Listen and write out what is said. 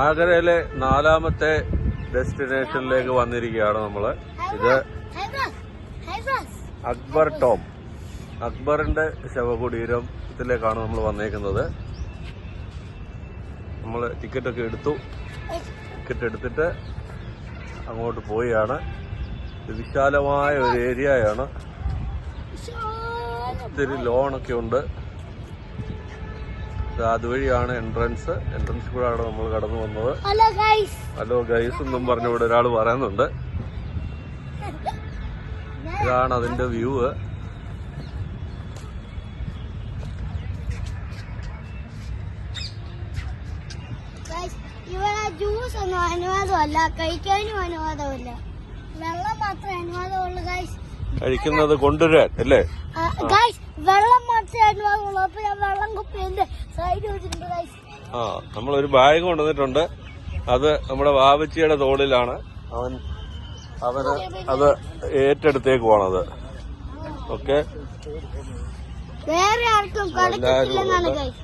ആഗ്രയിലെ 4ാമത്തെ ഡെസ്റ്റിനേഷനിലേക്ക് വന്നിരിക്കുകയാണ് നമ്മള്. ഇത് അക്ബർ ടോം, അക്ബറിന്റെ ശവകുടീരത്തിലേക്കാണ് നമ്മൾ വന്നേക്കുന്നത്. നമ്മള് ടിക്കറ്റൊക്കെ എടുത്തു. ടിക്കറ്റ് എടുത്തിട്ട് അങ്ങോട്ട് പോയാണ്. ഇത് വിശാലമായ ഒരു ഏരിയയാണ്. ഒത്തിരി ലോണൊക്കെ ഉണ്ട്. അതുവഴിയാണ് എൻട്രൻസ് കൂടെയാണ് നമ്മൾ കടന്നു വന്നത്. ഹലോ ഗൈസ് എന്നും പറഞ്ഞ ഇവിടെ ഒരാൾ പറയുന്നുണ്ട്. ഇതാണ് അതിന്റെ വ്യൂ. ഇവിടെ ജ്യൂസ് ഒന്നും അനുവാദമല്ല, കഴിക്കാനും അനുവാദമില്ല. വെള്ളം മാത്രമേ അനുവാദമുള്ളൂ ഗൈസ്. കഴിക്കുന്നത് കൊണ്ടുവരാൻ അല്ലേ ഗൈസ്? വെള്ളം മാത്രമേ അനുവാദമുള്ളൂ. അപ്പൊ ഞാൻ വെള്ളം കുപ്പി എന്റെ സൈഡ് വെച്ചിട്ടുണ്ട് ഗൈസ്. നമ്മളൊരു ബാഗ് കൊണ്ടുവന്നിട്ടുണ്ട്. അത് നമ്മുടെ വാവച്ചിയുടെ തോളിലാണ്. അവന് അത് ഏറ്റെടുത്തേക്കുവാണത്. ഓക്കെ, വേറെ ആർക്കും കളിക്കില്ലെന്നാണ് ഗൈസ്.